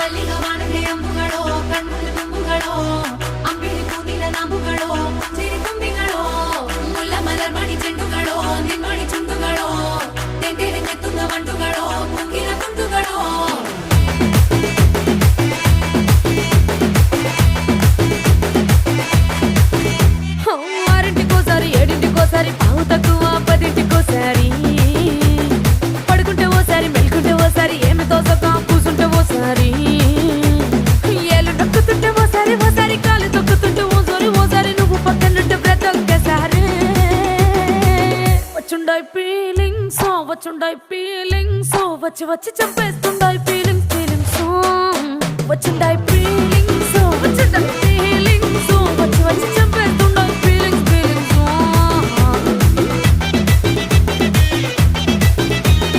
ಮಲ್ಲಿಗ ವಾಣಗೆ ಅಂಬುಗಳೋ ಕಣ್ಣುಗಳ ತುಂಬುಗಳೋ ಅಂಬಿಳಿ ಕೂದಿನ ನಂಬುಗಳೋ ಚಿರಿ ತುಂಬಿಗಳೋ ಮುಲ್ಲ ಮಲರ್ ಮಣಿ ಚೆಂಡುಗಳೋ ನಿನ್ಮಣಿ ಚುಂಡುಗಳೋ ತೆಂಡೆರೆ ಕೆತ್ತುಂಗ ಮಂಟುಗಳೋ ಕುಂಗಿನ ತುಂಡುಗಳೋ ఆరింటికోసారి ఏడింటికోసారి పావు తక్కువ పదింటికోసారి పడుకుంటే ఓసారి మెలుకుంటే ఓసారి ఏమి తోసక కూసుంటే ఓసారి ఏళ్ళు నొక్కుతుంటే ఓసారి ఓసారి కాలు తొక్కుతుంటే ఓసారి నువ్వు పక్కనుంటే బ్రతొక్కసారి వచ్చుండాయి ఫీలింగ్స్ వచ్చి వచ్చి చంపేస్తుండాయి ఫీలింగ్స్ వచ్చిండాయి ఫీలింగ్స్